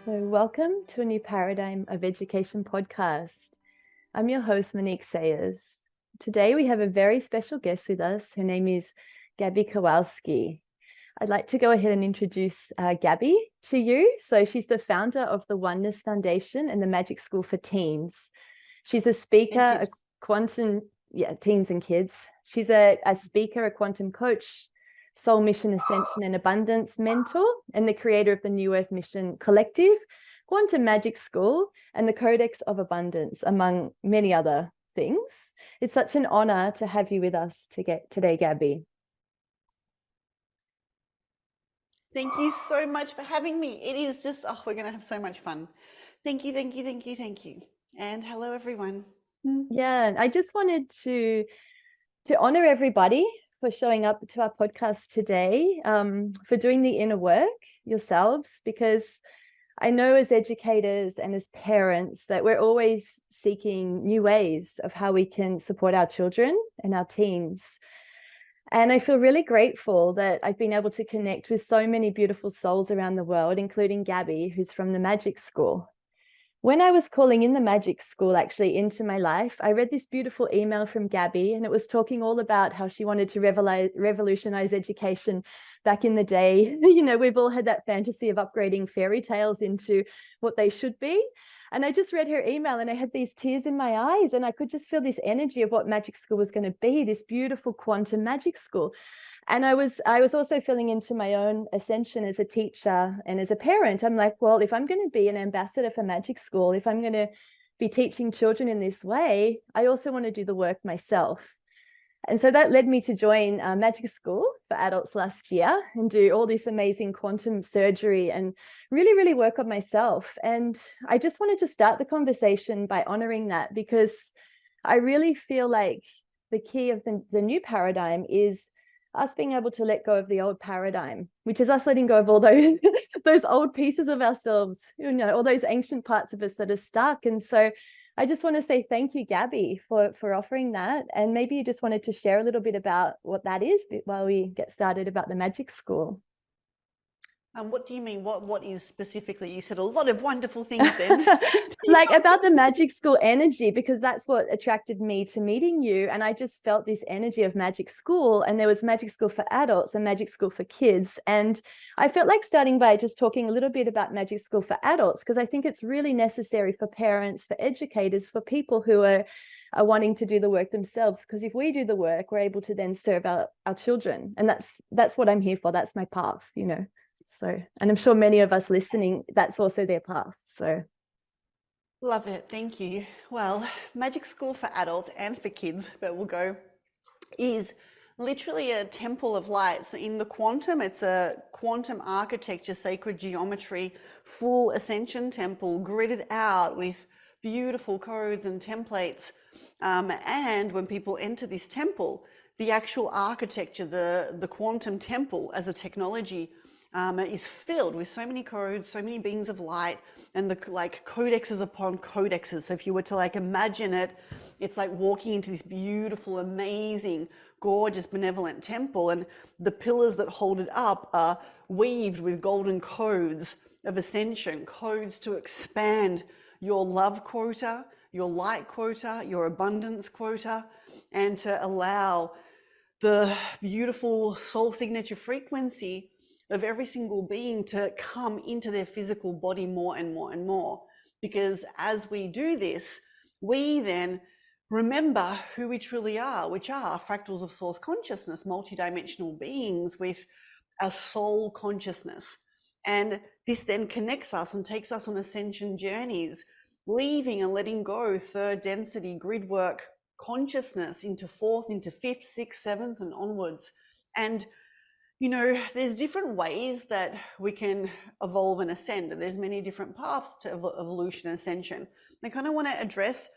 So, welcome to a new Paradigm of Education podcast. I'm your host, Monique Sayers. Today, we have a very special guest with us. Her name is Gaby Kowalski. I'd like to go ahead and introduce Gaby to you. So, she's the founder of the Oneness Foundation and the Magic School for Teens. She's a speaker, a quantum, teens and kids. She's a speaker, a quantum coach, soul mission ascension and abundance mentor, and the creator of the New Earth Mission Collective, Quantum Magic School, and the Codex of Abundance, among many other things. It's such an honor to have you with us today, Gaby. Thank you so much for having me. It is just, we're going to have so much fun. Thank you. And hello, everyone. Yeah, I just wanted to honor everybody for showing up to our podcast today, for doing the inner work yourselves, because I know as educators and as parents that we're always seeking new ways of how we can support our children and our teens. And I feel really grateful that I've been able to connect with so many beautiful souls around the world, including Gaby, who's from the Magic School. When I was calling in the Magic School actually into my life, I read this beautiful email from Gaby, and it was talking all about how she wanted to revolutionize education back in the day. You know, we've all had that fantasy of upgrading fairy tales into what they should be. And I just read her email and I had these tears in my eyes, and I could just feel this energy of what Magic School was going to be, this beautiful quantum magic school. And I was also feeling into my own ascension as a teacher and as a parent. I'm like, well, if I'm going to be an ambassador for Magic School, if I'm going to be teaching children in this way, I also want to do the work myself. And so that led me to join Magic School for adults last year and do all this amazing quantum surgery and really, really work on myself. And I just wanted to start the conversation by honoring that, because I really feel like the key of the new paradigm is us being able to let go of the old paradigm, which is us letting go of all those those old pieces of ourselves, you know, all those ancient parts of us that are stuck. And so I just want to say thank you, Gaby, for offering that. And maybe you just wanted to share a little bit about what that is while we get started about the Magic School. What do you mean? What is specifically? You said a lot of wonderful things then. Like about the Magic School energy, because that's what attracted me to meeting you. And I just felt this energy of Magic School, and there was Magic School for adults and Magic School for kids. And I felt like starting by just talking a little bit about Magic School for adults, because I think it's really necessary for parents, for educators, for people who are wanting to do the work themselves. Because if we do the work, we're able to then serve our children. And that's what I'm here for. That's my path, you know. So, and I'm sure many of us listening, that's also their path. So Love it. Thank you. Well, Magic School for adults and for kids, but we'll go, is literally a temple of light. So in the quantum, it's a quantum architecture, sacred geometry, full ascension temple, gridded out with beautiful codes and templates. And when people enter this temple, the actual architecture, the quantum temple as a technology, is filled with so many codes, so many beings of light, and the like codexes upon codexes. So if you were to like imagine it, it's like walking into this beautiful, amazing, gorgeous, benevolent temple, and the pillars that hold it up are weaved with golden codes of ascension, codes to expand your love quota, your light quota, your abundance quota, and to allow the beautiful soul signature frequency of every single being to come into their physical body more and more and more. Because as we do this, we then remember who we truly are, which are fractals of source consciousness, multidimensional beings with a soul consciousness. And this then connects us and takes us on ascension journeys, leaving and letting go third density grid work consciousness into fourth, into fifth, sixth, seventh, and onwards. And you know, there's different ways that we can evolve and ascend, and there's many different paths to evolution and ascension. I kind of want to address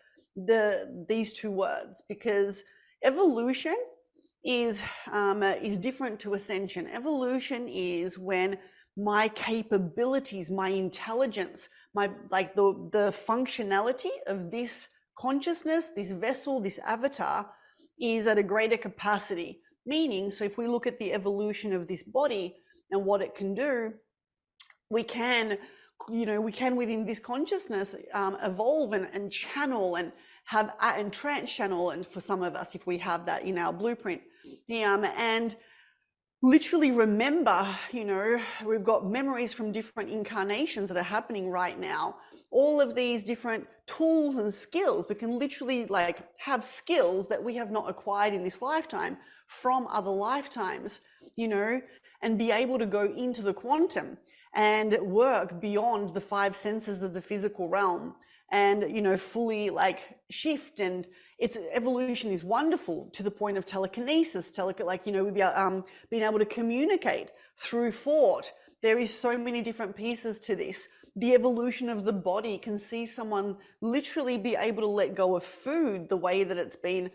these two words, because evolution is different to ascension. Evolution is when my capabilities, my intelligence, my like the functionality of this consciousness, this vessel, this avatar is at a greater capacity. Meaning, so if we look at the evolution of this body and what it can do, we can we can within this consciousness evolve and channel and have and trance channel, and for some of us, if we have that in our blueprint, and literally remember, we've got memories from different incarnations that are happening right now. All of these different tools and skills, we can literally have skills that we have not acquired in this lifetime from other lifetimes, and be able to go into the quantum and work beyond the 5 senses of the physical realm, and fully shift. And its evolution is wonderful to the point of telekinesis, being able to communicate through thought. There is so many different pieces to this. The evolution of the body can see someone literally be able to let go of food the way that it's been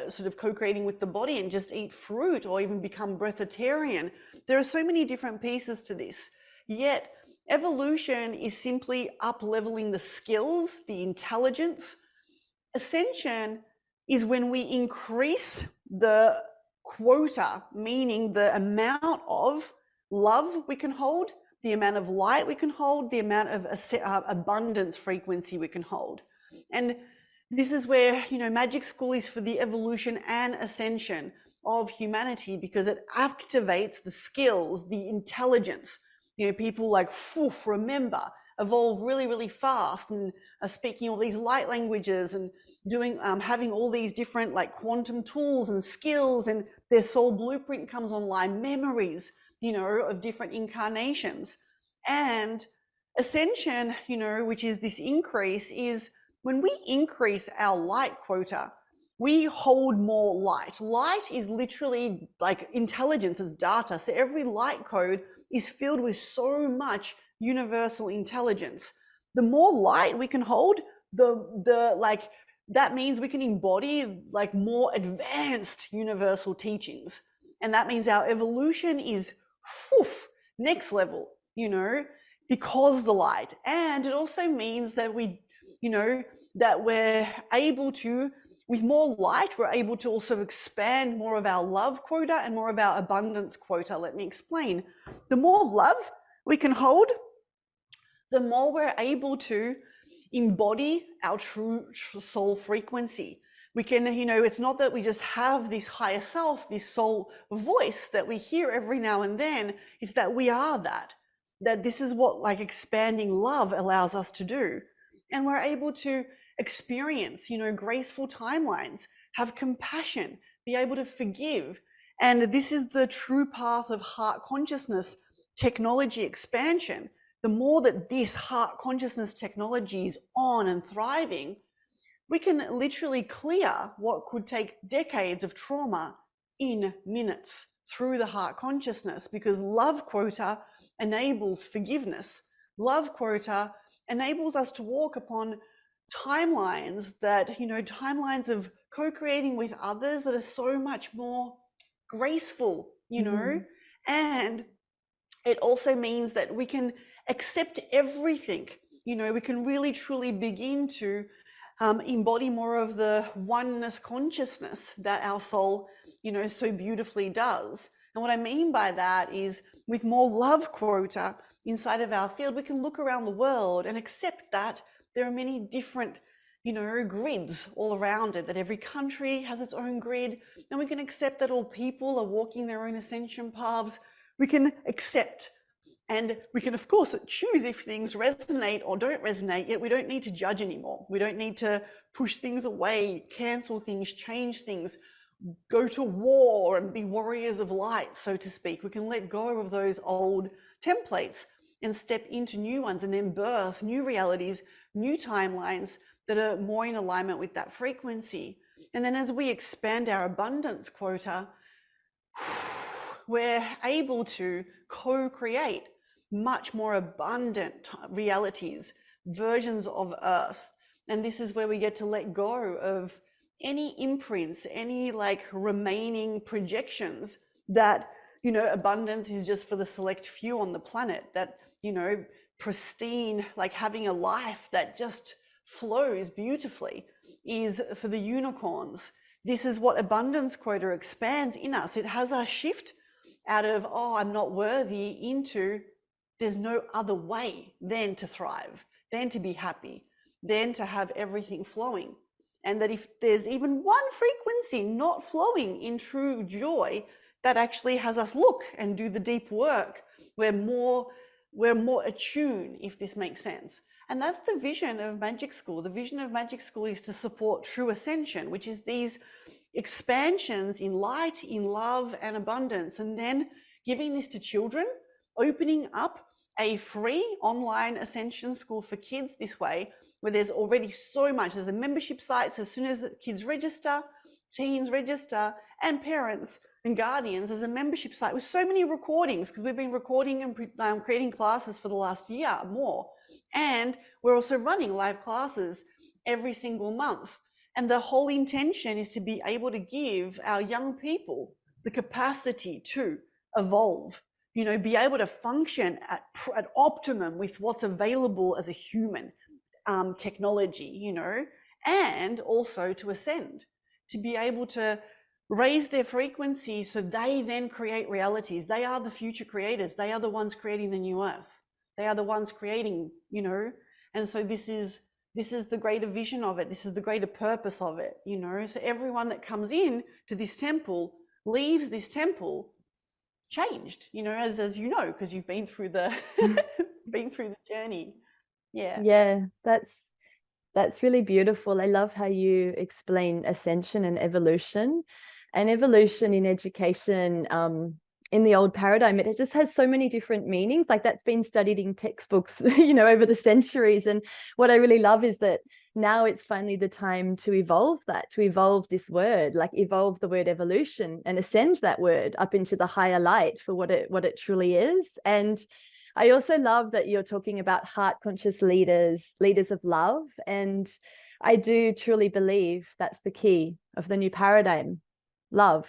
sort of co-creating with the body, and just eat fruit, or even become breatharian. There are so many different pieces to this. Yet evolution is simply up-leveling the skills, the intelligence. Ascension is when we increase the quota, meaning the amount of love we can hold, the amount of light we can hold, the amount of abundance frequency we can hold. And this is where, Magic School is for the evolution and ascension of humanity, because it activates the skills, the intelligence. People remember, evolve really, really fast, and are speaking all these light languages, and doing, having all these different quantum tools and skills, and their soul blueprint comes online, memories, of different incarnations. And ascension, which is this increase, is when we increase our light quota, we hold more light. Light is literally intelligence, it's data. So every light code is filled with so much universal intelligence. The more light we can hold, that means we can embody more advanced universal teachings. And that means our evolution is next level, because the light. And it also means that that we're able to, with more light, we're able to also expand more of our love quota and more of our abundance quota. Let me explain. The more love we can hold, the more we're able to embody our true soul frequency. We can, it's not that we just have this higher self, this soul voice that we hear every now and then. It's that we are that this is what expanding love allows us to do. And we're able to experience, graceful timelines, have compassion, be able to forgive. And this is the true path of heart consciousness technology expansion. The more that this heart consciousness technology is on and thriving, we can literally clear what could take decades of trauma in minutes through the heart consciousness, because love quota enables forgiveness. Love quota enables us to walk upon timelines timelines of co-creating with others that are so much more graceful, and it also means that we can accept everything. We can really truly begin to embody more of the oneness consciousness that our soul, so beautifully does. And what I mean by that is, with more love quota inside of our field, we can look around the world and accept that there are many different, grids all around it, that every country has its own grid, and we can accept that all people are walking their own ascension paths. We can accept, and we can, of course, choose if things resonate or don't resonate, yet we don't need to judge anymore. We don't need to push things away, cancel things, change things, go to war and be warriors of light, so to speak. We can let go of those old templates and step into new ones, and then birth new realities, new timelines that are more in alignment with that frequency. And then as we expand our abundance quota, we're able to co-create much more abundant realities, versions of Earth. And this is where we get to let go of any imprints, any remaining projections that, abundance is just for the select few on the planet, that, pristine, having a life that just flows beautifully is for the unicorns. This is what abundance quota expands in us. It has us shift out of, oh, I'm not worthy, into, there's no other way than to thrive, than to be happy, than to have everything flowing. And that if there's even one frequency not flowing in true joy, that actually has us look and do the deep work, we're more attuned, if this makes sense. And that's the vision of Magic School. The vision of Magic School is to support true ascension, which is these expansions in light, in love and abundance, and then giving this to children, opening up a free online ascension school for kids this way, where there's already so much. There's a membership site, so as soon as kids register, teens register, and parents and guardians, there's a membership site with so many recordings, because we've been recording and creating classes for the last year or more. And we're also running live classes every single month. And the whole intention is to be able to give our young people the capacity to evolve, be able to function at optimum with what's available as a human technology, and also to ascend, to be able to raise their frequency so they then create realities. They are the future creators. They are the ones creating the new earth. They are the ones creating, and so this is the greater vision of it. This is the greater purpose of it, so everyone that comes in to this temple leaves this temple changed, as you know, because you've been through the been through the journey. Yeah, that's really beautiful. I love how you explain ascension and evolution in education. In the old paradigm, it just has so many different meanings. Like, that's been studied in textbooks, over the centuries. And what I really love is that now it's finally the time to evolve this word, like evolve the word evolution and ascend that word up into the higher light for what it truly is. And I also love that you're talking about heart conscious leaders of love. And I do truly believe that's the key of the new paradigm. Love,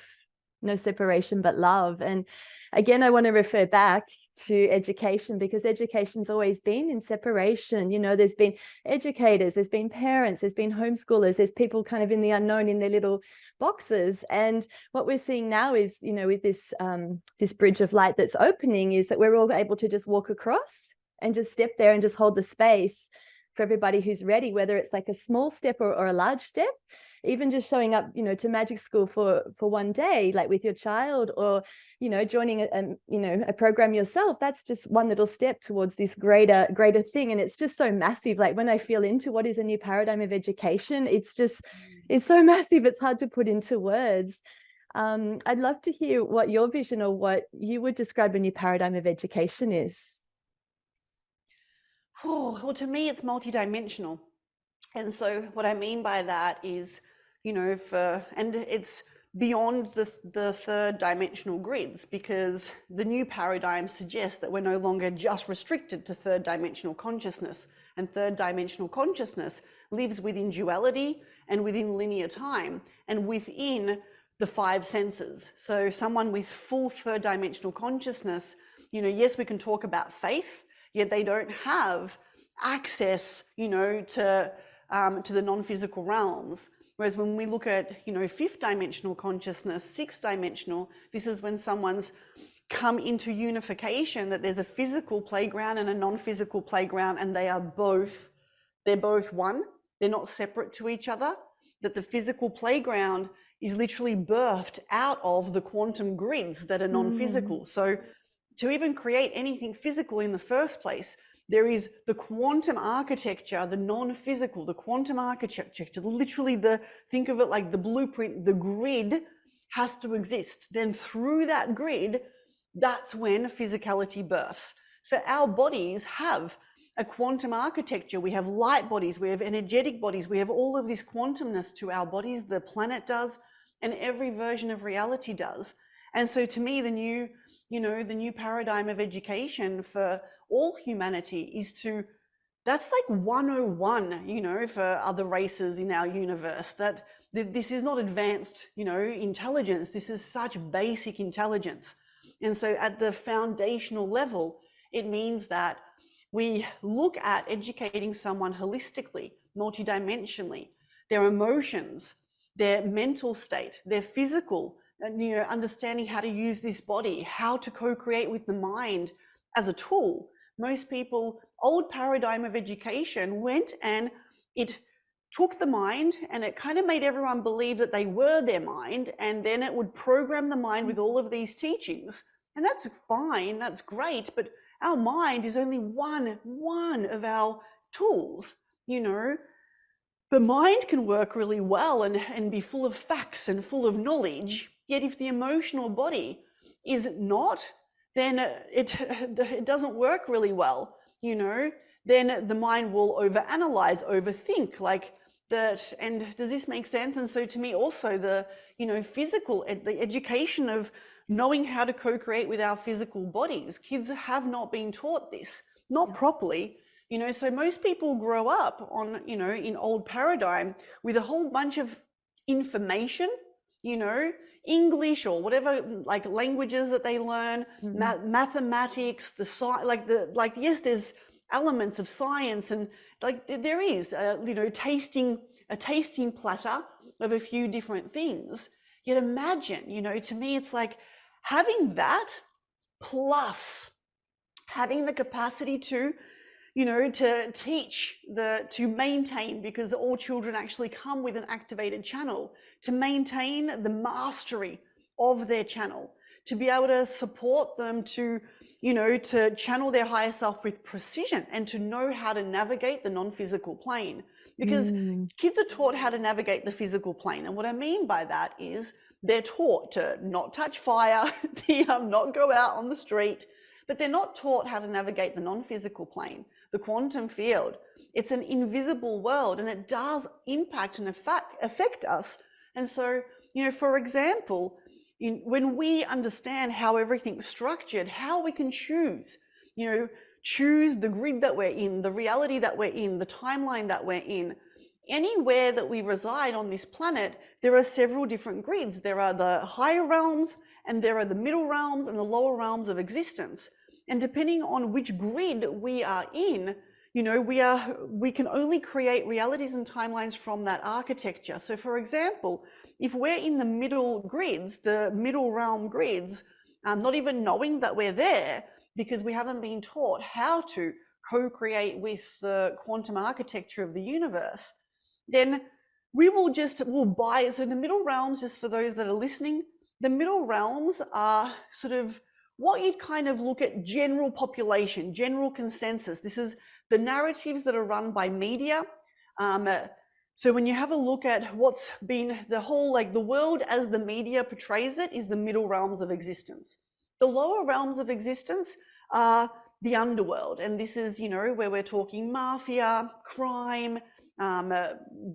no separation, but love. And again, I want to refer back to education, because education's always been in separation. There's been educators, there's been parents, there's been homeschoolers, there's people kind of in the unknown in their little boxes. And what we're seeing now is, with this bridge of light that's opening, is that we're all able to just walk across and just step there and just hold the space for everybody who's ready, whether it's like a small step or a large step. Even just showing up, to Magic School for one day, like with your child, or, joining a program yourself, that's just one little step towards this greater thing. And it's just so massive. Like, when I feel into what is a new paradigm of education, it's so massive. It's hard to put into words. I'd love to hear what your vision, or what you would describe a new paradigm of education is. Oh, well, to me, it's multidimensional. And so what I mean by that is, and it's beyond the third dimensional grids, because the new paradigm suggests that we're no longer just restricted to third dimensional consciousness. And third dimensional consciousness lives within duality and within linear time and within the five senses. So someone with full third dimensional consciousness, yes, we can talk about faith, yet they don't have access, to the non-physical realms. Whereas when we look at, fifth dimensional consciousness, sixth dimensional, this is when someone's come into unification, that there's a physical playground and a non-physical playground, and they're both one. They're not separate to each other, that the physical playground is literally birthed out of the quantum grids that are non-physical. So to even create anything physical in the first place, there is the quantum architecture, the non-physical, the quantum architecture, literally think of it like the blueprint, the grid has to exist. Then through that grid, that's when physicality births. So our bodies have a quantum architecture. We have light bodies, we have energetic bodies, we have all of this quantumness to our bodies, the planet does, and every version of reality does. And so to me, the new paradigm of education for all humanity is that's like 101, for other races in our universe, that this is not advanced, intelligence. This is such basic intelligence. And so at the foundational level, it means that we look at educating someone holistically, multidimensionally, their emotions, their mental state, their physical, and understanding how to use this body, how to co-create with the mind as a tool, most people, old paradigm of education went and it took the mind and it kind of made everyone believe that they were their mind, and then it would program the mind with all of these teachings. And that's fine, that's great, but our mind is only one of our tools. You know, the mind can work really well and be full of facts and full of knowledge, yet if the emotional body is not, then it doesn't work really well. You know, then the mind will overanalyze, overthink, like that. And does this make sense? And so to me also the, you know, the education of knowing how to co-create with our physical bodies, kids have not been taught this, not properly. You know, so most people grow up on, you know, in old paradigm with a whole bunch of information, you know, English or whatever, like languages that they learn, mathematics, yes, there's elements of science, and like there is, you know, a tasting platter of a few different things. Yet imagine, you know, to me, it's like having that plus having the capacity to, you know, to teach, to maintain, because all children actually come with an activated channel, to maintain the mastery of their channel, to be able to support them to, you know, to channel their higher self with precision and to know how to navigate the non-physical plane. Because kids are taught how to navigate the physical plane. And what I mean by that is they're taught to not touch fire, not go out on the street, but they're not taught how to navigate the non-physical plane, the quantum field. It's an invisible world, and it does impact and affect us. And so, you know, for example, when we understand how everything's structured, how we can choose, you know, choose the grid that we're in, the reality that we're in, the timeline that we're in. Anywhere that we reside on this planet, there are several different grids. There are the higher realms, and there are the middle realms and the lower realms of existence. And depending on which grid we are in, you know, we can only create realities and timelines from that architecture. So for example, if we're in the middle grids, the middle realm grids, not even knowing that we're there because we haven't been taught how to co-create with the quantum architecture of the universe, then we'll buy. So the middle realms, just for those that are listening, the middle realms are sort of what you'd kind of look at general population, general consensus. This is the narratives that are run by media. So when you have a look at what's been the whole, like the world as the media portrays it, is the middle realms of existence. The lower realms of existence are the underworld. And this is, you know, where we're talking mafia, crime,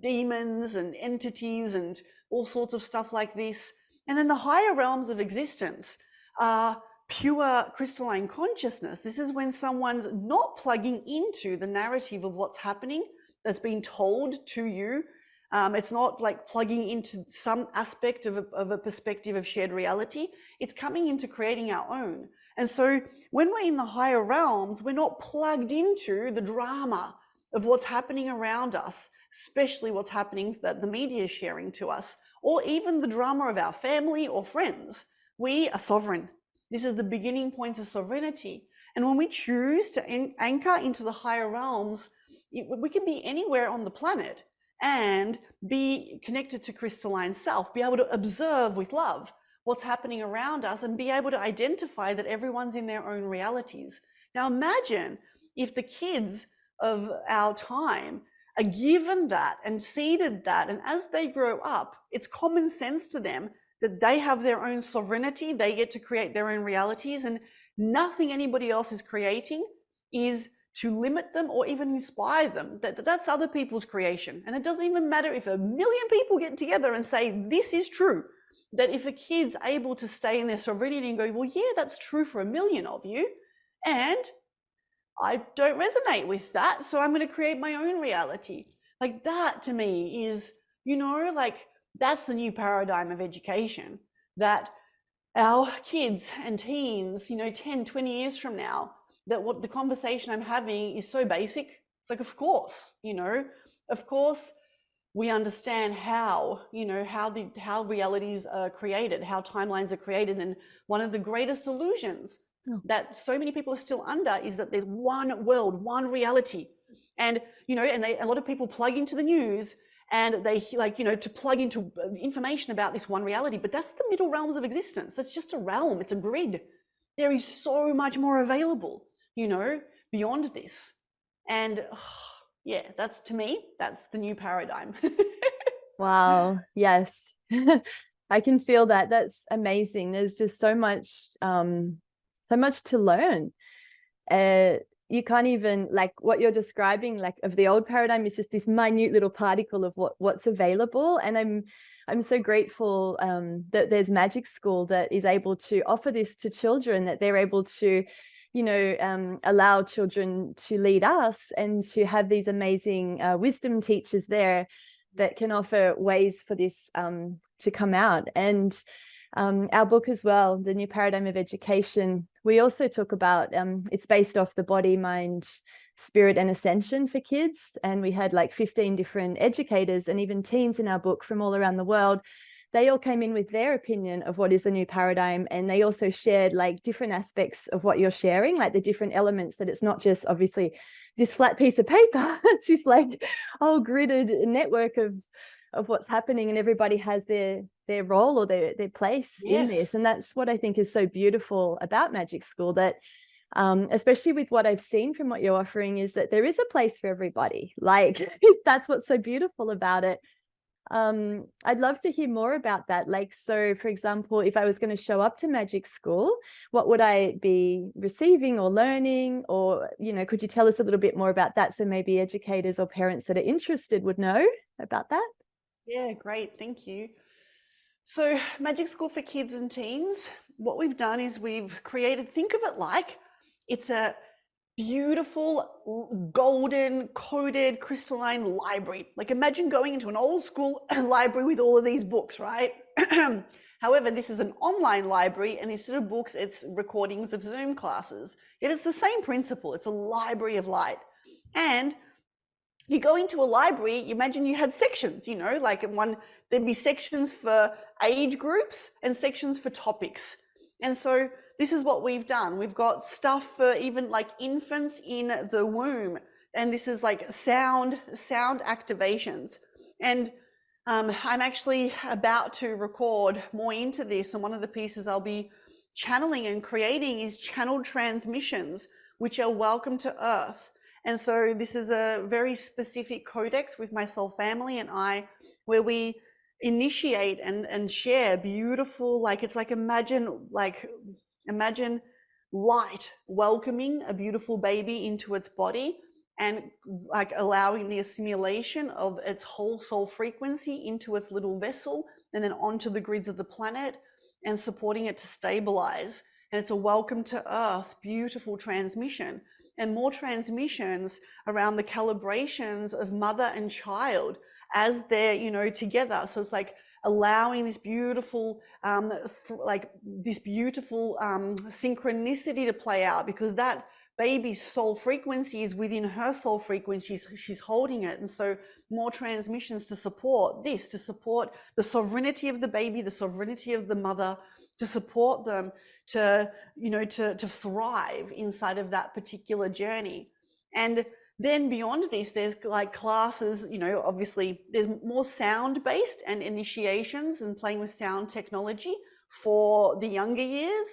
demons and entities and all sorts of stuff like this. And then the higher realms of existence are pure crystalline consciousness. This is when someone's not plugging into the narrative of what's happening that's been told to you. It's not like plugging into some aspect of a perspective of shared reality. It's coming into creating our own. And so when we're in the higher realms, we're not plugged into the drama of what's happening around us, especially what's happening that the media is sharing to us, or even the drama of our family or friends. We are sovereign. This is the beginning point of sovereignty. And when we choose to anchor into the higher realms, we can be anywhere on the planet and be connected to crystalline self, be able to observe with love what's happening around us and be able to identify that everyone's in their own realities. Now imagine if the kids of our time are given that and seeded that, and as they grow up, it's common sense to them that they have their own sovereignty, they get to create their own realities, and nothing anybody else is creating is to limit them or even inspire them. That's other people's creation. And it doesn't even matter if 1 million people get together and say, this is true, that if a kid's able to stay in their sovereignty and go, well, yeah, that's true for 1 million of you, and I don't resonate with that, so I'm going to create my own reality. Like that to me is, you know, like that's the new paradigm of education, that our kids and teens, you know, 10, 20 years from now, that what the conversation I'm having is so basic. It's like, of course, you know, of course we understand how, you know, how realities are created, how timelines are created. And one of the greatest illusions that so many people are still under is that there's one world, one reality. And, and a lot of people plug into the news and they to plug into information about this one reality, but that's the middle realms of existence. That's just a realm. It's a grid. There is so much more available, beyond this. And yeah, to me, that's the new paradigm. Wow. Yes. I can feel that. That's amazing. There's just so much to learn. You can't even, like what you're describing, like of the old paradigm is just this minute little particle of what's available. And I'm so grateful that there's Magic School that is able to offer this to children, that they're able to allow children to lead us and to have these amazing wisdom teachers there that can offer ways for this to come out. And our book as well, The New Paradigm of Education, we also talk about, it's based off the body, mind, spirit and ascension for kids. And we had like 15 different educators and even teens in our book from all around the world. They all came in with their opinion of what is the new paradigm. And they also shared like different aspects of what you're sharing, like the different elements, that it's not just obviously this flat piece of paper. It's this like whole gridded network of what's happening, and everybody has their role or their place in this. And that's what I think is so beautiful about Magic School, that especially with what I've seen from what you're offering, is that there is a place for everybody. Like that's what's so beautiful about it. I'd love to hear more about that. Like, so for example, if I was going to show up to Magic School, what would I be receiving or learning? Or, could you tell us a little bit more about that, so maybe educators or parents that are interested would know about that? Yeah, great. Thank you. So Magic School for Kids and Teens, what we've done is we've created, think of it like it's a beautiful golden coated crystalline library. Like imagine going into an old school library with all of these books, right? However, this is an online library, and instead of books, it's recordings of Zoom classes. Yet it's the same principle. It's a library of light. And you go into a library, you imagine you had sections, like there'd be sections for age groups and sections for topics. And so this is what we've done. We've got stuff for even like infants in the womb. And this is like sound activations. And I'm actually about to record more into this. And one of the pieces I'll be channeling and creating is channeled transmissions, which are welcome to Earth. And so this is a very specific codex with my soul family and I, where we initiate and share beautiful, like it's like imagine light welcoming a beautiful baby into its body and like allowing the assimilation of its whole soul frequency into its little vessel and then onto the grids of the planet and supporting it to stabilize. And it's a welcome to Earth, beautiful transmission. And more transmissions around the calibrations of mother and child as they're, together. So it's like allowing this beautiful, synchronicity to play out, because that baby's soul frequency is within her soul frequency. She's holding it. And so more transmissions to support this, to support the sovereignty of the baby, the sovereignty of the mother, to support them to thrive inside of that particular journey. And then beyond this, there's like classes, obviously there's more sound based and initiations and playing with sound technology for the younger years.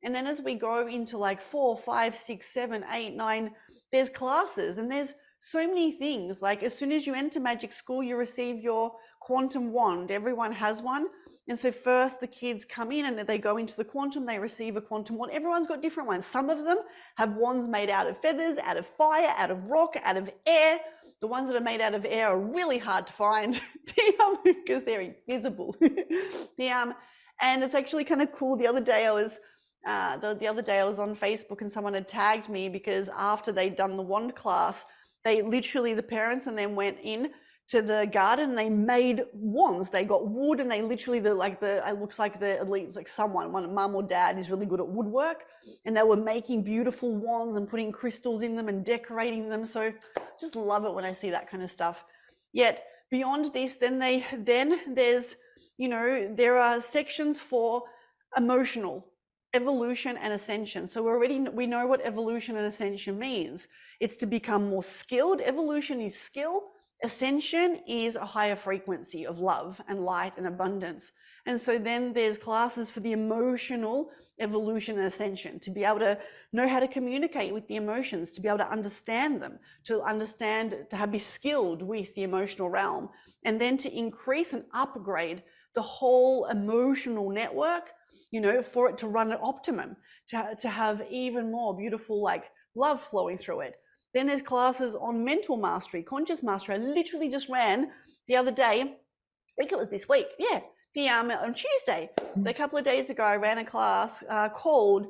And then as we go into like 4, 5, 6, 7, 8, 9, there's classes and there's so many things. Like as soon as you enter Magic School, you receive your quantum wand. Everyone has one. And so first the kids come in and they go into the quantum, they receive a quantum wand. Everyone's got different ones. Some of them have wands made out of feathers, out of fire, out of rock, out of air. The ones that are made out of air are really hard to find because they're invisible. And it's actually kind of cool. The other day I was on Facebook and someone had tagged me because after they'd done the wand class, they literally, the parents and them went in to the garden and they made wands. They got wood and they literally, it looks like one mum or dad is really good at woodwork, and they were making beautiful wands and putting crystals in them and decorating them. So I just love it when I see that kind of stuff. Yet beyond this, then there's, there are sections for emotional evolution and ascension. So we know what evolution and ascension means. It's to become more skilled. Evolution is skill. Ascension is a higher frequency of love and light and abundance. And so then there's classes for the emotional evolution and ascension, to be able to know how to communicate with the emotions, to be able to understand them, to be skilled with the emotional realm, and then to increase and upgrade the whole emotional network, for it to run at optimum, to have even more beautiful, like, love flowing through it. Then there's classes on mental mastery, conscious mastery. I literally just ran the other day, I think it was this week, on Tuesday, a couple of days ago, I ran a class called,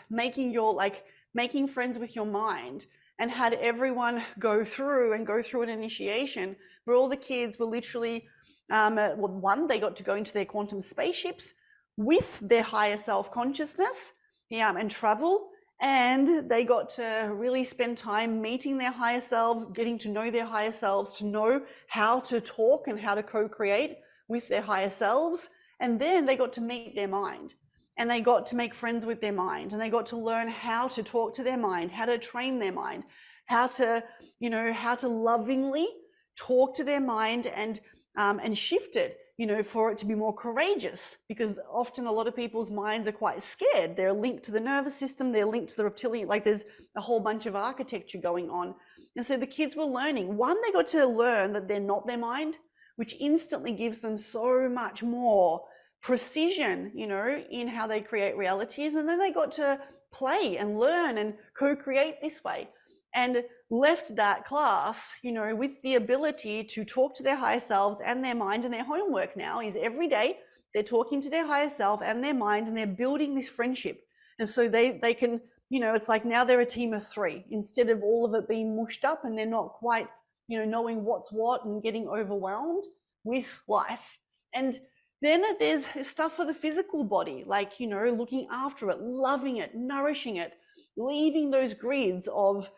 making friends with your mind, and had everyone go through an initiation where all the kids were literally, they got to go into their quantum spaceships with their higher self consciousness, and travel. And they got to really spend time meeting their higher selves, getting to know their higher selves, to know how to talk and how to co-create with their higher selves. And then they got to meet their mind, and they got to make friends with their mind, and they got to learn how to talk to their mind, how to train their mind, how to lovingly talk to their mind and shift it, for it to be more courageous. Because often a lot of people's minds are quite scared. They're linked to the nervous system, they're linked to the reptilian, like there's a whole bunch of architecture going on. And so the kids were learning. One, they got to learn that they're not their mind, which instantly gives them so much more precision, in how they create realities. And then they got to play and learn and co-create this way, and left that class, with the ability to talk to their higher selves and their mind. And their homework now is every day they're talking to their higher self and their mind, and they're building this friendship. And so they can, it's like now they're a team of 3, instead of all of it being mushed up and they're not quite, knowing what's what and getting overwhelmed with life. And then there's stuff for the physical body, like, looking after it, loving it, nourishing it, leaving those grids of,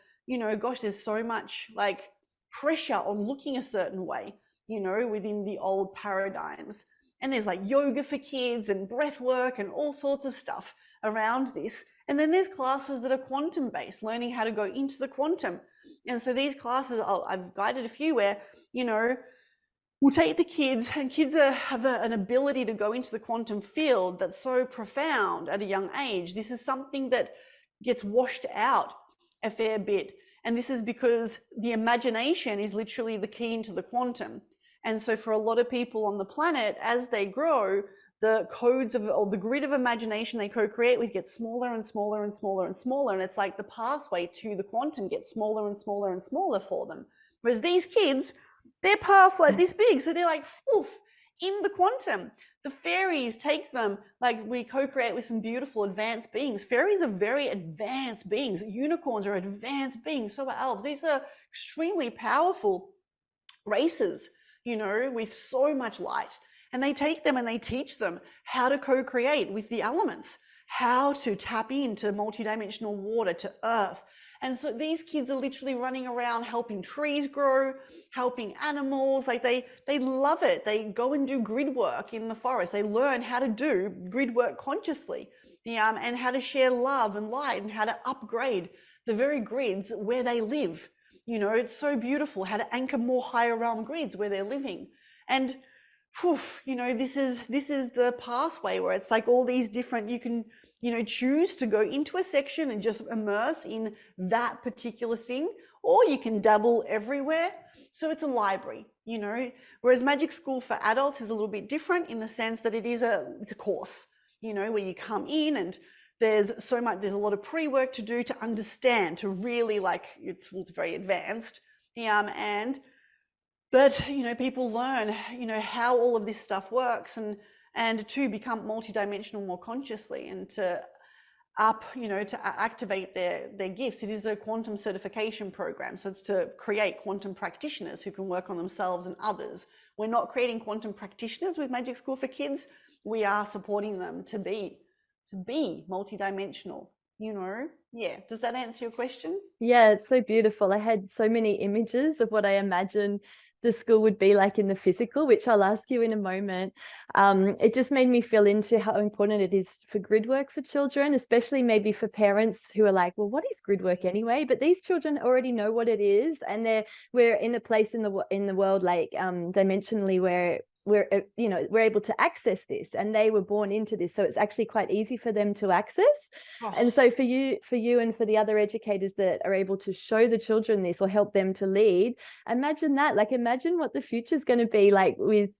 gosh, there's so much like pressure on looking a certain way, within the old paradigms. And there's like yoga for kids and breath work and all sorts of stuff around this. And then there's classes that are quantum based, learning how to go into the quantum. And so these classes, I've guided a few where, we'll take the kids, and kids have an ability to go into the quantum field that's so profound at a young age. This is something that gets washed out a fair bit. And this is because the imagination is literally the key into the quantum. And so for a lot of people on the planet, as they grow, the codes or the grid of imagination they co-create with gets smaller and smaller and smaller and smaller. And it's like the pathway to the quantum gets smaller and smaller and smaller for them. Whereas these kids, their path's like this big. So they're like, poof, in the quantum. The fairies take them, like we co-create with some beautiful advanced beings. Fairies are very advanced beings. Unicorns are advanced beings. So are elves. These are extremely powerful races, with so much light. And they take them and they teach them how to co-create with the elements, how to tap into multidimensional water, to earth. And so these kids are literally running around helping trees grow, helping animals. Like they love it. They go and do grid work in the forest. They learn how to do grid work consciously, and how to share love and light, and how to upgrade the very grids where they live. It's so beautiful how to anchor more higher realm grids where they're living. And this is the pathway where it's like all these different, you can, choose to go into a section and just immerse in that particular thing, or you can dabble everywhere. So it's a library, whereas Magic School for Adults is a little bit different in the sense that it's a course, where you come in and there's a lot of pre-work to do to understand, to really it's very advanced. But people learn, how all of this stuff works, and to become multidimensional more consciously, and to activate their gifts. It is a quantum certification program. So it's to create quantum practitioners who can work on themselves and others. We're not creating quantum practitioners with Magic School for Kids. We are supporting them to be multidimensional, Yeah. Does that answer your question? Yeah, it's so beautiful. I had so many images of what I imagine the school would be like in the physical, which I'll ask you in a moment. It just made me feel into how important it is for grid work for children, especially maybe for parents who are like, well, what is grid work anyway? But these children already know what it is, and we're in a place in the world, like dimensionally, where we're able to access this, and they were born into this, so it's actually quite easy for them to access. And so for you and for the other educators that are able to show the children this or help them to lead, imagine that. Like, imagine what the future is going to be like with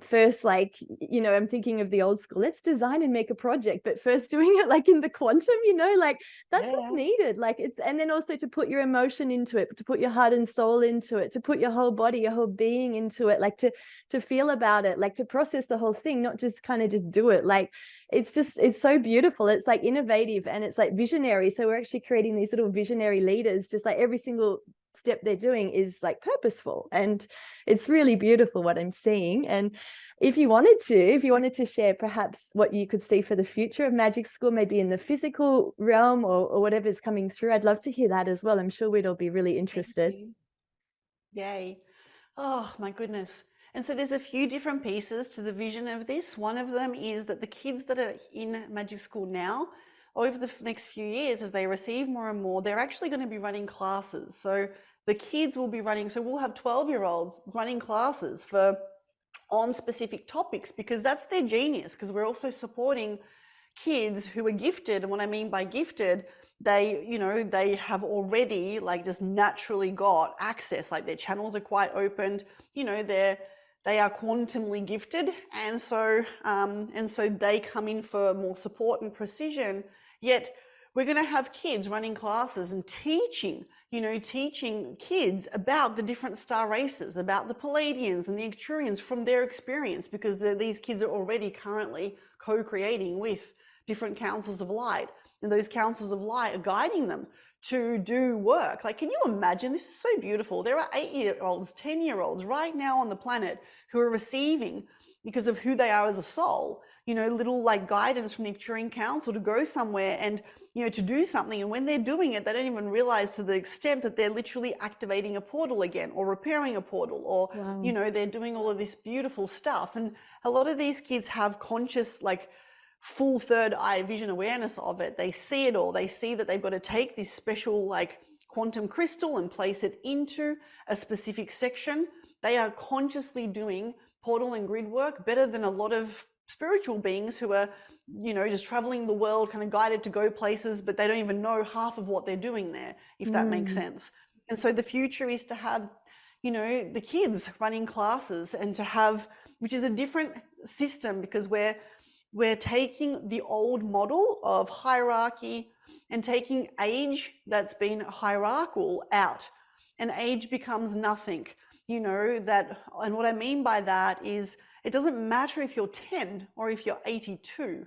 first, like, I'm thinking of the old school, let's design and make a project, but first doing it like in the quantum, like that's what's needed. Like, and then also to put your emotion into it, to put your heart and soul into it, to put your whole body, your whole being into it, like to feel about it, like to process the whole thing, not just kind of just do it. Like, it's so beautiful. It's like innovative, and it's like visionary. So we're actually creating these little visionary leaders, just like every single step they're doing is like purposeful, and it's really beautiful what I'm seeing. And if you wanted to share perhaps what you could see for the future of Magic School, maybe in the physical realm or whatever's coming through, I'd love to hear that as well. I'm sure we'd all be really interested. Yay. Oh my goodness. And so there's a few different pieces to the vision of this. One of them is that the kids that are in Magic School now, over the next few years, as they receive more and more, they're actually going to be running classes. So the kids will be running, so we'll have 12-year-olds running classes on specific topics, because that's their genius, because we're also supporting kids who are gifted. And what I mean by gifted, they have already like just naturally got access, like their channels are quite opened, they are quantumly gifted, and so they come in for more support and precision. Yet we're going to have kids running classes and teaching kids about the different star races, about the Palladians and the Arcturians from their experience, because these kids are already currently co-creating with different councils of light, and those councils of light are guiding them to do work. Like, can you imagine? This is so beautiful. There are 8-year-olds, 10-year-olds right now on the planet who are receiving, because of who they are as a soul, little like guidance from the Arcturian Council to go somewhere and, to do something. And when they're doing it, they don't even realize to the extent that they're literally activating a portal again, or repairing a portal, or, Wow. they're doing all of this beautiful stuff. And a lot of these kids have conscious, like, full third eye vision awareness of it. They see it all. They see that they've got to take this special like quantum crystal and place it into a specific section. They are consciously doing portal and grid work better than a lot of spiritual beings who are, just traveling the world, kind of guided to go places, but they don't even know half of what they're doing there, if that makes sense. And so the future is to have, the kids running classes, and to have, which is a different system, because we're taking the old model of hierarchy and taking age that's been hierarchical out, and age becomes nothing, and what I mean by that is, it doesn't matter if you're 10 or if you're 82,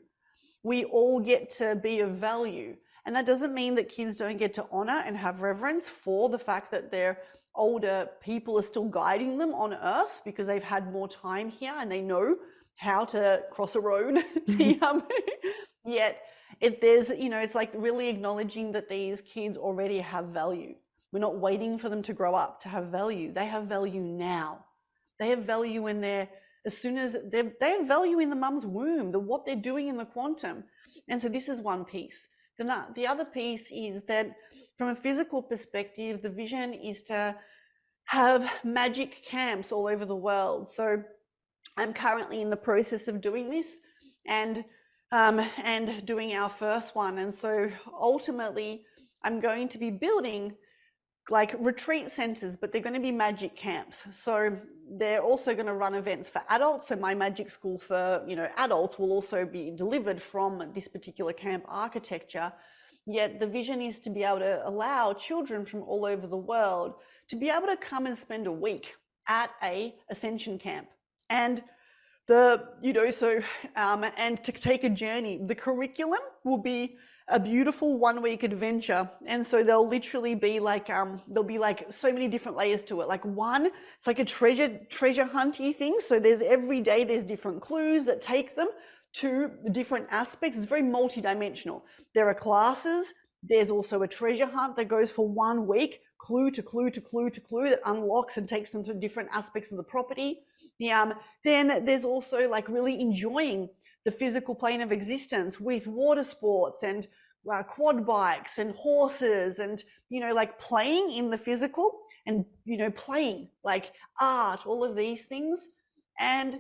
we all get to be of value. And that doesn't mean that kids don't get to honor and have reverence for the fact that their older people are still guiding them on earth, because they've had more time here and they know how to cross a road. Yet it's like really acknowledging that these kids already have value. We're not waiting for them to grow up to have value. They have value now. They have value when as soon as they have value in the mum's womb, what they're doing in the quantum. And so this is one piece. The other piece is that from a physical perspective, the vision is to have magic camps all over the world. So I'm currently in the process of doing this, and doing our first one. And so ultimately, I'm going to be building like retreat centers, but they're going to be magic camps. So they're also going to run events for adults. So my magic school for adults will also be delivered from this particular camp architecture. Yet the vision is to be able to allow children from all over the world to be able to come and spend a week at a ascension camp, and and to take a journey. The curriculum will be a beautiful 1-week adventure, and so there'll literally be like there'll be like so many different layers to it. Like it's like a treasure hunty thing. So there's every day there's different clues that take them to different aspects. It's very multi-dimensional. There are classes. There's also a treasure hunt that goes for 1 week. clue to clue to clue to clue that unlocks and takes them through different aspects of the property. Then there's also like really enjoying the physical plane of existence with water sports and quad bikes and horses, and like playing in the physical, and playing like art, all of these things, and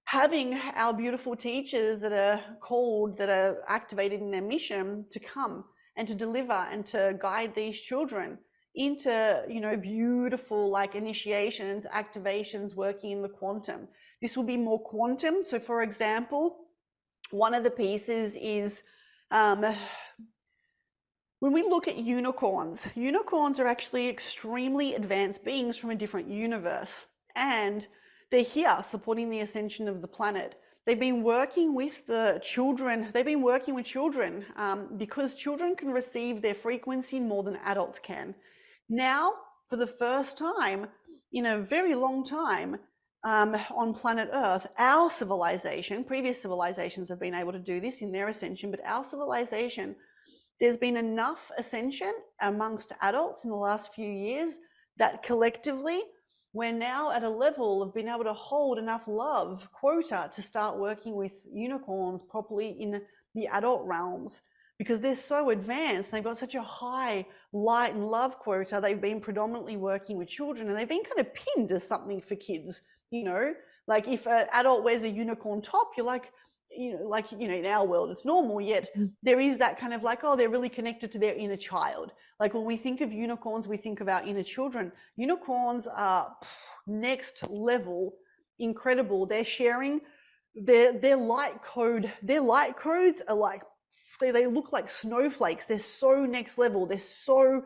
having our beautiful teachers that are activated in their mission to come and to deliver and to guide these children into beautiful like initiations, activations, working in the quantum. This will be more quantum. So for example, one of the pieces is when we look at unicorns are actually extremely advanced beings from a different universe, and they're here supporting the ascension of the planet. They've been working with the children. They've been working with children because children can receive their frequency more than adults can. Now, for the first time in a very long time, on planet Earth, our civilization, previous civilizations have been able to do this in their ascension, but our civilization, there's been enough ascension amongst adults in the last few years that collectively we're now at a level of being able to hold enough love quota to start working with unicorns properly in the adult realms, because they're so advanced. They've got such a high light and love quota. They've been predominantly working with children, and they've been kind of pinned as something for kids. Like if an adult wears a unicorn top, you're like, in our world, it's normal, yet there is that kind of like, oh, they're really connected to their inner child. Like when we think of unicorns, we think of our inner children. Unicorns are next level, incredible. They're sharing their light code. Their light codes are like, they look like snowflakes. They're so next level. They're so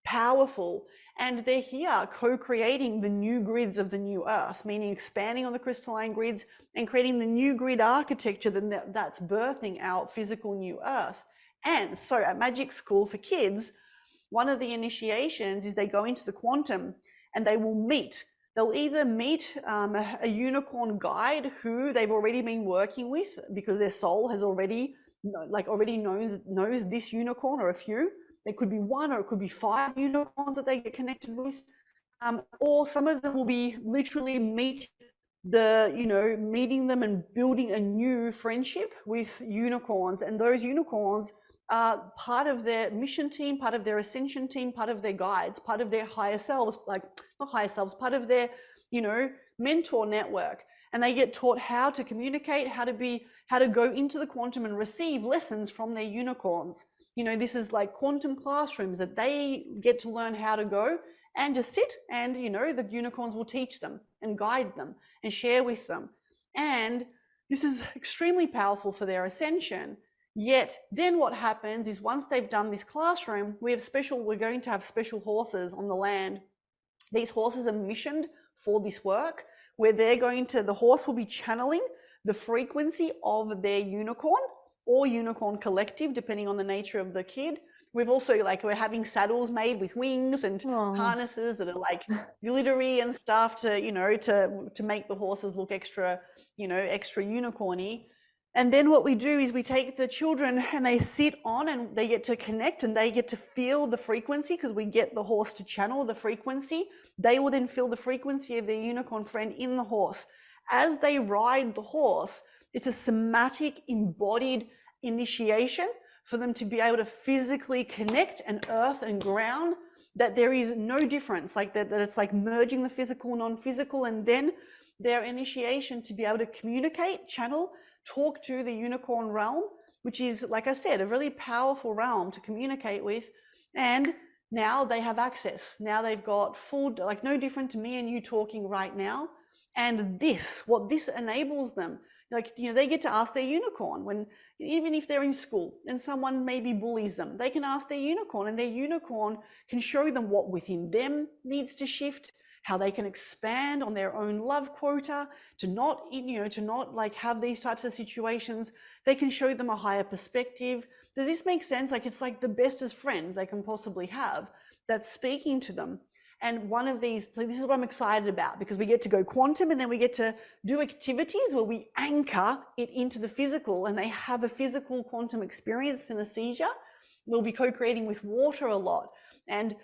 powerful. And they're here co-creating the new grids of the new Earth, meaning expanding on the crystalline grids and creating the new grid architecture that's birthing our physical new Earth. And so at Magic School for Kids, one of the initiations is they go into the quantum and they will meet. They'll either meet a unicorn guide who they've already been working with because their soul has already knows this unicorn or a few. There could be one or it could be 5 unicorns that they get connected with. Or some of them will be literally meeting them and building a new friendship with unicorns. And those unicorns are part of their mission team, part of their ascension team, part of their guides, part of their higher selves, like not higher selves, part of their, mentor network. And they get taught how to communicate, how to go into the quantum and receive lessons from their unicorns. This is like quantum classrooms that they get to learn how to go and just sit, and the unicorns will teach them and guide them and share with them. And this is extremely powerful for their ascension. Yet then what happens is once they've done this classroom, we're going to have special horses on the land. These horses are missioned for this work, where the horse will be channeling the frequency of their unicorn or unicorn collective, depending on the nature of the kid. We've also we're having saddles made with wings and harnesses that are like glittery and stuff to make the horses look extra unicorny. And then what we do is we take the children and they sit on and they get to connect and they get to feel the frequency, because we get the horse to channel the frequency. They will then feel the frequency of their unicorn friend in the horse. As they ride the horse, it's a somatic embodied initiation for them to be able to physically connect and earth and ground, that there is no difference, like that it's like merging the physical, non-physical, and then their initiation to be able to communicate, channel, talk to the unicorn realm, which is, like I said, a really powerful realm to communicate with. And now they have access. Now they've got full, like no different to me and you talking right now. And what this enables them, they get to ask their unicorn even if they're in school and someone maybe bullies them, they can ask their unicorn, and their unicorn can show them what within them needs to shift, how they can expand on their own love quota to not have these types of situations. They can show them a higher perspective. Does this make sense? It's like the bestest friend they can possibly have that's speaking to them. And one of these, so this is what I'm excited about, because we get to go quantum and then we get to do activities where we anchor it into the physical, and they have a physical quantum experience in a seizure. We'll be co-creating with water a lot. And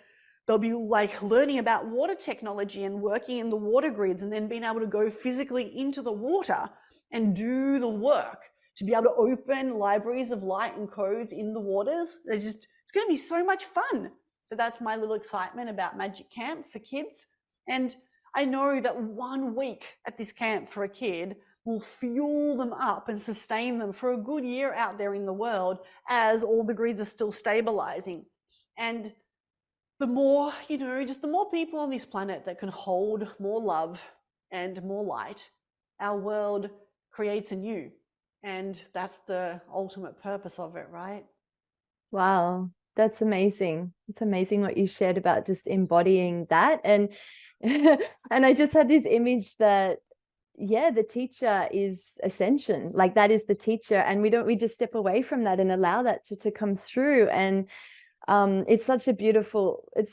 they'll be like learning about water technology and working in the water grids, and then being able to go physically into the water and do the work to be able to open libraries of light and codes in the waters. It's going to be so much fun. So that's my little excitement about Magic Camp for kids. And I know that 1 week at this camp for a kid will fuel them up and sustain them for a good year out there in the world as all the grids are still stabilizing. And the more, just the more people on this planet that can hold more love and more light, our world creates anew. And that's the ultimate purpose of it, right? Wow, that's amazing. It's amazing what you shared about just embodying that. And and I just had this image that, yeah, the teacher is ascension. Like that is the teacher. And we just step away from that and allow that to come through. And it's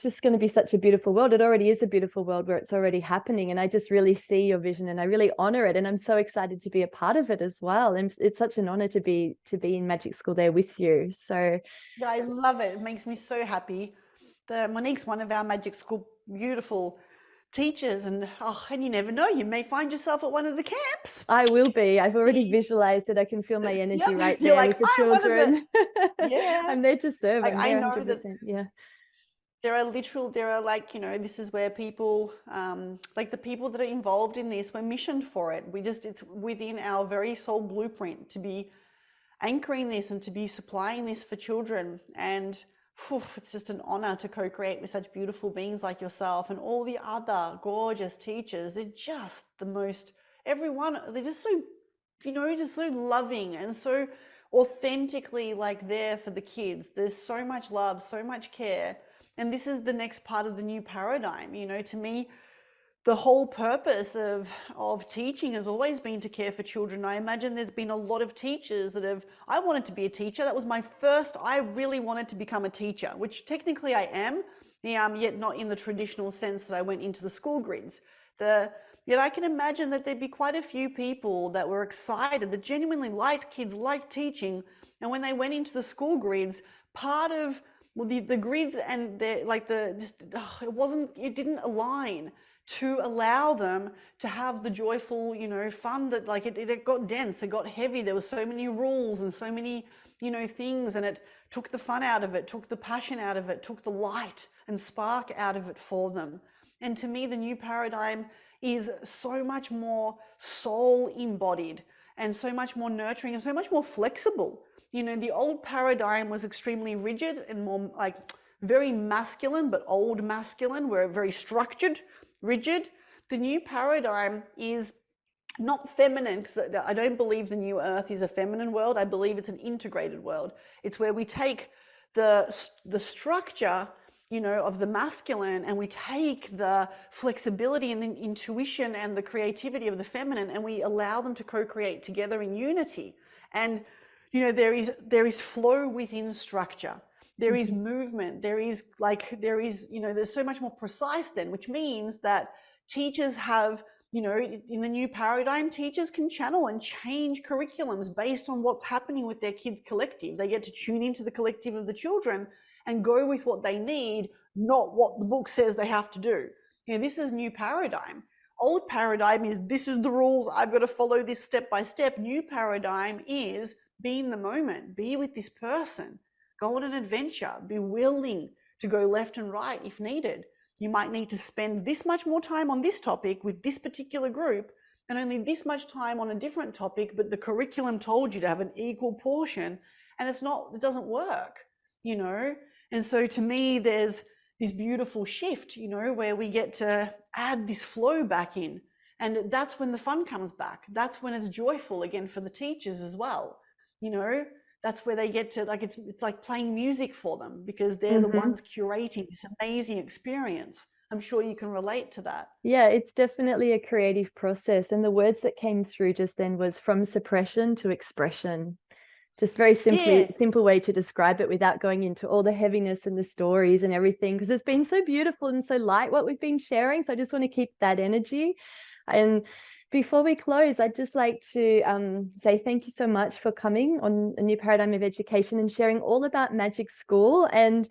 just going to be such a beautiful world. It already is a beautiful world where it's already happening. And I just really see your vision and I really honor it. And I'm so excited to be a part of it as well. And it's such an honor to be in Magic School there with you. So yeah, I love it. It makes me so happy. Monique's one of our Magic School beautiful teachers, and you never know, you may find yourself at one of the camps. I will be. I've already visualized it. I can feel my energy right You're there like, with the children. Yeah. I'm there to serve. I'm I there know 100%. that Yeah. there are like, this is where people, like the people that are involved in this, we're missioned for it. It's within our very soul blueprint to be anchoring this and to be supplying this for children. And it's just an honor to co-create with such beautiful beings like yourself and all the other gorgeous teachers. They're just the most, everyone, they're just so, just so loving and so authentically like there for the kids. There's so much love, so much care. And this is the next part of the new paradigm. To me, the whole purpose of teaching has always been to care for children. I imagine there's been a lot of teachers I wanted to be a teacher. That was I really wanted to become a teacher, which technically I am, yet not in the traditional sense that I went into the school grids. Yet I can imagine that there'd be quite a few people that were excited, that genuinely liked kids, liked teaching. And when they went into the school grids, part of the grids and it didn't align to allow them to have the joyful, fun that it got dense, it got heavy. There were so many rules and so many, things, and it took the fun out of it, took the passion out of it, took the light and spark out of it for them. And to me, the new paradigm is so much more soul embodied and so much more nurturing and so much more flexible. The old paradigm was extremely rigid and more like very masculine, but old masculine. We're very structured, rigid. The new paradigm is not feminine, because I don't believe the new earth is a feminine world. I believe it's an integrated world. It's where we take the structure, of the masculine, and we take the flexibility and the intuition and the creativity of the feminine, and we allow them to co-create together in unity. And there is flow within structure. There is movement. There's so much more precise then, which means that teachers have, in the new paradigm, teachers can channel and change curriculums based on what's happening with their kids' collective. They get to tune into the collective of the children and go with what they need, not what the book says they have to do. This is new paradigm. Old paradigm is, this is the rules, I've got to follow this step by step. New paradigm is, be in the moment, be with this person, go on an adventure, be willing to go left and right if needed. You might need to spend this much more time on this topic with this particular group and only this much time on a different topic, but the curriculum told you to have an equal portion, and it doesn't work, And so to me, there's this beautiful shift, where we get to add this flow back in. And that's when the fun comes back. That's when it's joyful again for the teachers as well. That's where they get to, it's like playing music for them, because they're the ones curating this amazing experience. I'm sure you can relate to that. Yeah, it's definitely a creative process. And the words that came through just then was from suppression to expression. Just very simple way to describe it without going into all the heaviness and the stories and everything, because it's been so beautiful and so light what we've been sharing. So I just want to keep that energy. And before we close, I'd just like to say thank you so much for coming on A New Paradigm of Education and sharing all about Magic School. And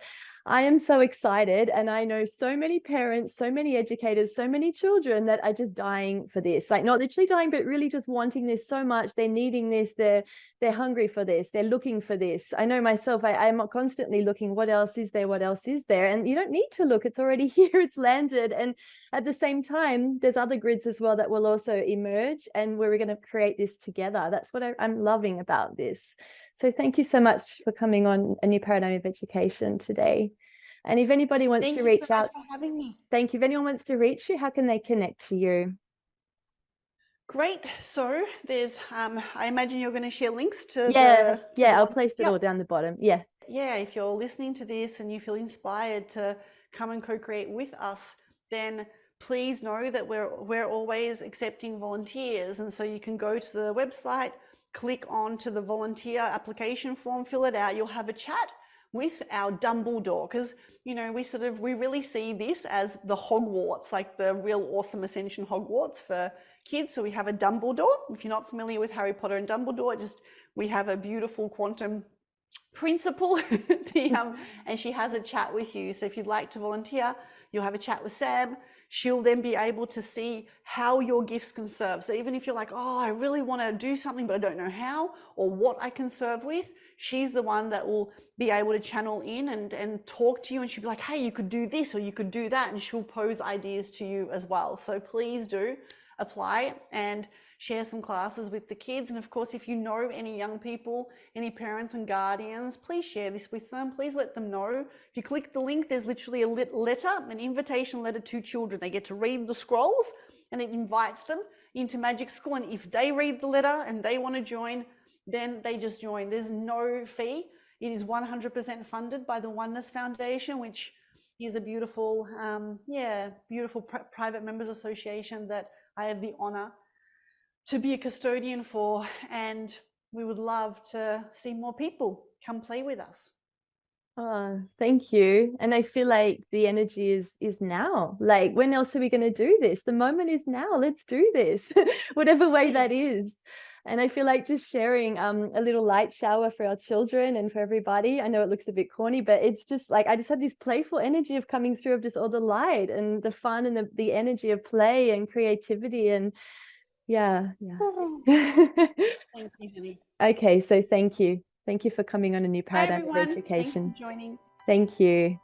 I am so excited, and I know so many parents, so many educators, so many children that are just dying for this. Like, not literally dying, but really just wanting this so much. They're needing this. They're hungry for this. They're looking for this. I know myself, I'm constantly looking, what else is there? What else is there? And you don't need to look. It's already here. It's landed. And at the same time, there's other grids as well that will also emerge, and we're going to create this together. That's what I'm loving about this. So thank you so much for coming on A New Paradigm of Education today. And if anybody wants Thank to you so reach much out, for having me. thank you. If anyone wants to reach you, how can they connect to you? Great. So there's, I imagine you're going to share links to Yeah, the I'll one. place it all down the bottom. Yeah. Yeah, if you're listening to this and you feel inspired to come and co-create with us, then please know that we're always accepting volunteers. And so you can go to the website, click on to the volunteer application form, fill it out. You'll have a chat with our Dumbledore, because we really see this as the Hogwarts, like the real awesome Ascension Hogwarts for kids. So we have a Dumbledore. If you're not familiar with Harry Potter and Dumbledore, we have a beautiful quantum principal and she has a chat with you. So if you'd like to volunteer, you'll have a chat with Sam. She'll then be able to see how your gifts can serve. So even if you're like, oh, I really want to do something, but I don't know how or what I can serve with, she's the one that will be able to channel in and talk to you. And she'll be like, hey, you could do this or you could do that. And she'll pose ideas to you as well. So please do apply and share some classes with the kids. And of course, if you know any young people, any parents and guardians, please share this with them. Please let them know. If you click the link, there's literally a letter, an invitation letter to children. They get to read the scrolls and it invites them into Magic School. And if they read the letter and they want to join, then they just join. There's no fee. It is 100% funded by the Oneness Foundation, which is a beautiful, beautiful private members association that I have the honor to be a custodian for, and we would love to see more people come play with us. Oh, thank you. And I feel like the energy is now. Like, when else are we going to do this? The moment is now. Let's do this, whatever way that is. And I feel like just sharing a little light shower for our children and for everybody. I know it looks a bit corny, but it's just like, I just had this playful energy of coming through of just all the light and the fun and the energy of play and creativity. And yeah. Thank you, honey. Okay, so thank you. Thank you for coming on A New Bye, Paradigm of everyone. Thanks for Education. joining. Thank you.